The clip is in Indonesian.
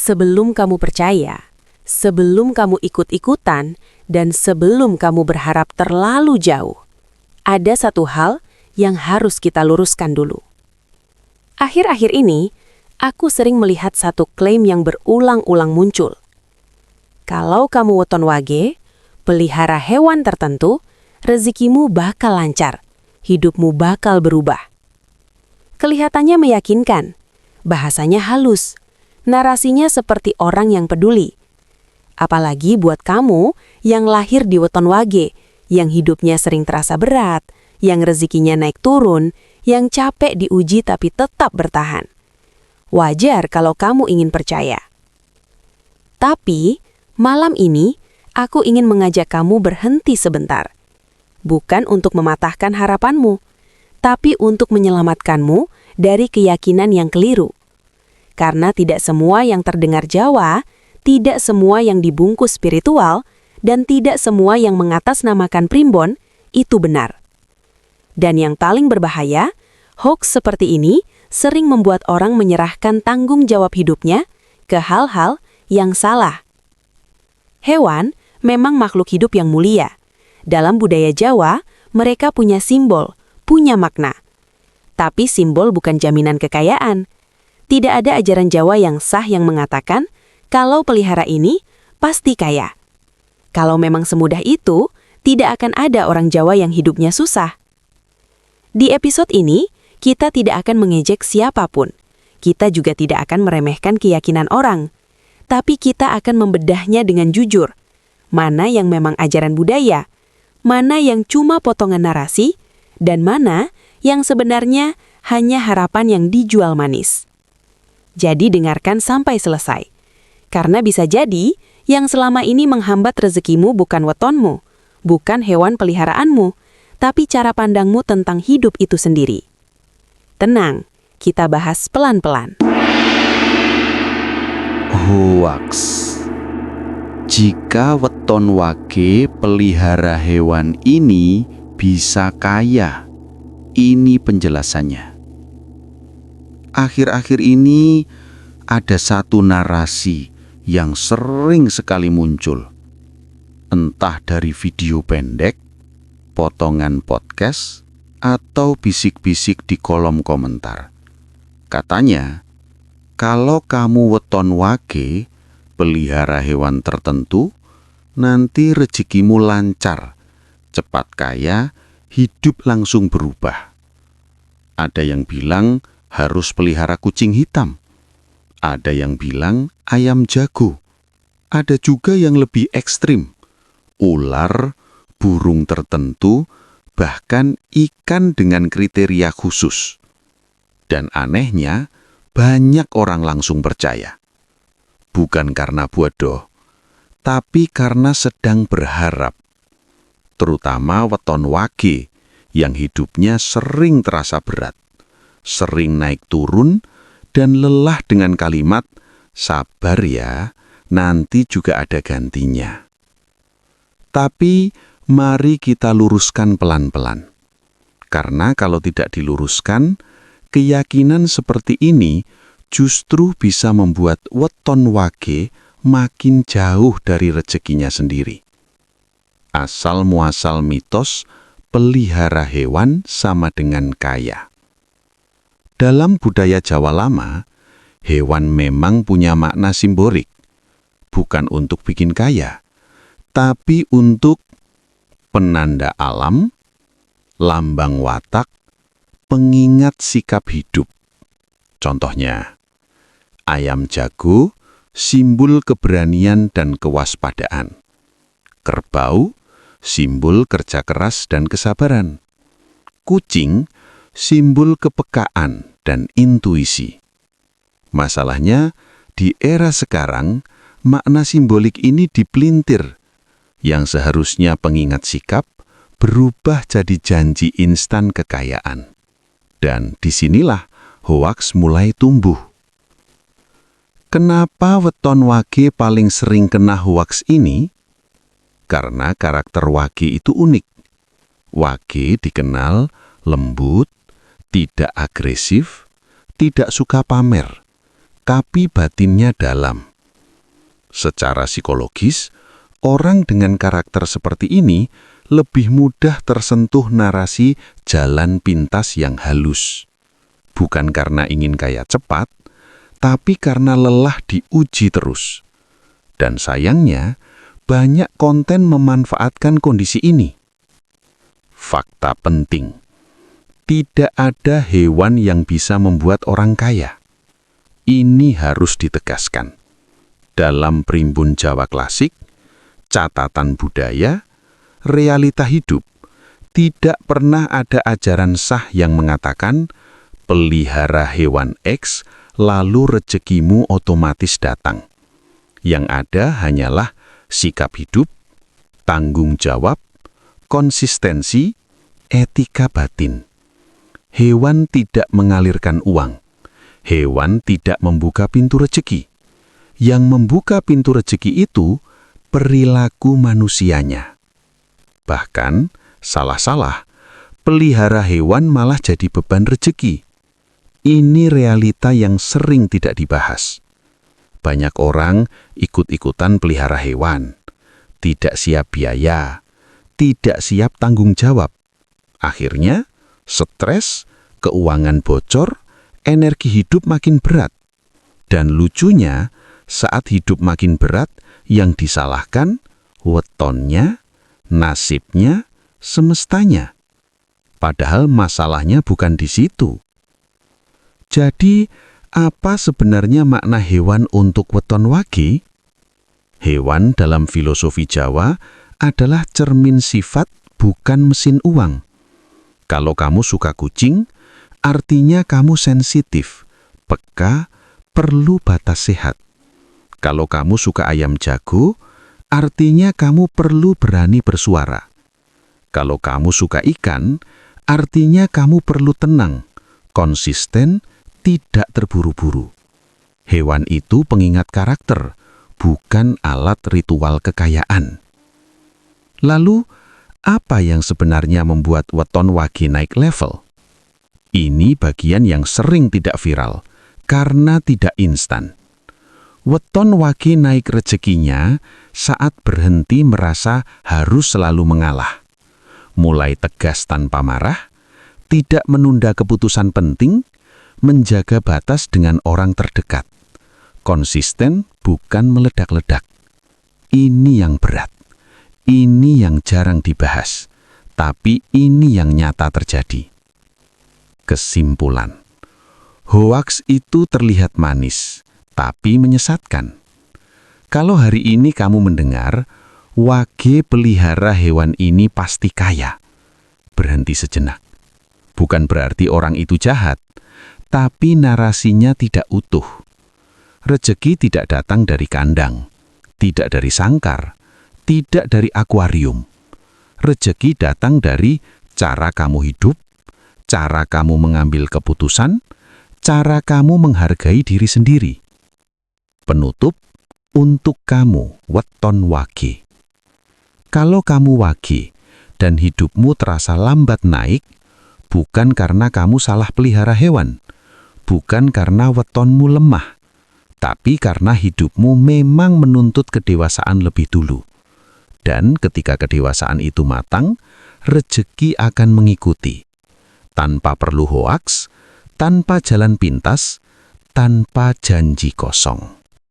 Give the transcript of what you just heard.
Sebelum kamu percaya, sebelum kamu ikut-ikutan, dan sebelum kamu berharap terlalu jauh, ada satu hal yang harus kita luruskan dulu. Akhir-akhir ini, aku sering melihat satu klaim yang berulang-ulang muncul. Kalau kamu weton wage, pelihara hewan tertentu, rezekimu bakal lancar, hidupmu bakal berubah. Kelihatannya meyakinkan, bahasanya halus, narasinya seperti orang yang peduli. Apalagi buat kamu yang lahir di weton wage, yang hidupnya sering terasa berat, yang rezekinya naik turun, yang capek diuji tapi tetap bertahan. Wajar kalau kamu ingin percaya. Tapi, malam ini, aku ingin mengajak kamu berhenti sebentar. Bukan untuk mematahkan harapanmu, tapi untuk menyelamatkanmu dari keyakinan yang keliru. Karena tidak semua yang terdengar Jawa, tidak semua yang dibungkus spiritual, dan tidak semua yang mengatasnamakan primbon, itu benar. Dan yang paling berbahaya, hoax seperti ini sering membuat orang menyerahkan tanggung jawab hidupnya ke hal-hal yang salah. Hewan memang makhluk hidup yang mulia. Dalam budaya Jawa, mereka punya simbol, punya makna. Tapi simbol bukan jaminan kekayaan. Tidak ada ajaran Jawa yang sah yang mengatakan, kalau pelihara ini, pasti kaya. Kalau memang semudah itu, tidak akan ada orang Jawa yang hidupnya susah. Di episode ini, kita tidak akan mengejek siapapun. Kita juga tidak akan meremehkan keyakinan orang. Tapi kita akan membedahnya dengan jujur. Mana yang memang ajaran budaya, mana yang cuma potongan narasi, dan mana yang sebenarnya hanya harapan yang dijual manis. Jadi dengarkan sampai selesai. Karena bisa jadi, yang selama ini menghambat rezekimu bukan wetonmu, bukan hewan peliharaanmu, tapi cara pandangmu tentang hidup itu sendiri. Tenang, kita bahas pelan-pelan. Hoax. Jika weton wage pelihara hewan ini bisa kaya, ini penjelasannya. Akhir-akhir ini ada satu narasi yang sering sekali muncul. Entah dari video pendek, potongan podcast, atau bisik-bisik di kolom komentar. Katanya, kalau kamu weton wage, pelihara hewan tertentu, nanti rezekimu lancar, cepat kaya, hidup langsung berubah. Ada yang bilang harus pelihara kucing hitam. Ada yang bilang ayam jago. Ada juga yang lebih ekstrim. Ular, burung tertentu, bahkan ikan dengan kriteria khusus. Dan anehnya, banyak orang langsung percaya. Bukan karena bodoh, tapi karena sedang berharap. Terutama weton wage yang hidupnya sering terasa berat, sering naik turun, dan lelah dengan kalimat, sabar ya, nanti juga ada gantinya. Tapi mari kita luruskan pelan-pelan. Karena kalau tidak diluruskan, keyakinan seperti ini justru bisa membuat weton wage makin jauh dari rezekinya sendiri. Asal muasal mitos pelihara hewan sama dengan kaya. Dalam budaya Jawa lama, hewan memang punya makna simbolik, bukan untuk bikin kaya, tapi untuk penanda alam, lambang watak, pengingat sikap hidup. Contohnya, ayam jago, simbol keberanian dan kewaspadaan. Kerbau, simbol kerja keras dan kesabaran. Kucing, simbol kepekaan dan intuisi. Masalahnya, di era sekarang, makna simbolik ini dipelintir, yang seharusnya pengingat sikap berubah jadi janji instan kekayaan. Dan disinilah hoaks mulai tumbuh. Kenapa weton wage paling sering kena hoaks ini? Karena karakter wage itu unik. Wage dikenal lembut, tidak agresif, tidak suka pamer, tapi batinnya dalam, Secara psikologis, orang dengan karakter seperti ini lebih mudah tersentuh narasi jalan pintas yang halus. Bukan karena ingin kaya cepat, tapi karena lelah diuji terus. Dan sayangnya, banyak konten memanfaatkan kondisi ini. Fakta penting. Tidak ada hewan yang bisa membuat orang kaya. Ini harus ditegaskan. Dalam Primbon Jawa Klasik, catatan budaya, realita hidup, tidak pernah ada ajaran sah yang mengatakan pelihara hewan X lalu rezekimu otomatis datang. Yang ada hanyalah sikap hidup, tanggung jawab, konsistensi, etika batin. Hewan tidak mengalirkan uang. Hewan tidak membuka pintu rezeki. Yang membuka pintu rezeki itu perilaku manusianya. Bahkan, salah-salah, pelihara hewan malah jadi beban rezeki. Ini realita yang sering tidak dibahas. Banyak orang ikut-ikutan pelihara hewan, tidak siap biaya, tidak siap tanggung jawab. Akhirnya, stres, keuangan bocor, energi hidup makin berat. Dan lucunya, saat hidup makin berat, yang disalahkan wetonnya, nasibnya, semestanya. Padahal masalahnya bukan di situ. Jadi, apa sebenarnya makna hewan untuk weton wage? Hewan dalam filosofi Jawa adalah cermin sifat, bukan mesin uang. Kalau kamu suka kucing, artinya kamu sensitif, peka, perlu batas sehat. Kalau kamu suka ayam jago, artinya kamu perlu berani bersuara. Kalau kamu suka ikan, artinya kamu perlu tenang, konsisten, tidak terburu-buru. Hewan itu pengingat karakter, bukan alat ritual kekayaan. Lalu, apa yang sebenarnya membuat weton wage naik level? Ini bagian yang sering tidak viral, karena tidak instan. Weton wage naik rezekinya saat berhenti merasa harus selalu mengalah. Mulai tegas tanpa marah, tidak menunda keputusan penting, menjaga batas dengan orang terdekat. Konsisten bukan meledak-ledak. Ini yang berat. Ini yang jarang dibahas. Tapi ini yang nyata terjadi. Kesimpulan. Hoaks itu terlihat manis, tapi menyesatkan. Kalau hari ini kamu mendengar, wage pelihara hewan ini pasti kaya. Berhenti sejenak. Bukan berarti orang itu jahat, tapi narasinya tidak utuh. Rezeki tidak datang dari kandang, tidak dari sangkar, tidak dari akuarium. Rezeki datang dari cara kamu hidup, cara kamu mengambil keputusan, cara kamu menghargai diri sendiri. Penutup untuk kamu, weton wage. Kalau kamu wage dan hidupmu terasa lambat naik, bukan karena kamu salah pelihara hewan, bukan karena wetonmu lemah, tapi karena hidupmu memang menuntut kedewasaan lebih dulu. Dan ketika kedewasaan itu matang, rezeki akan mengikuti. Tanpa perlu hoaks, tanpa jalan pintas, tanpa janji kosong.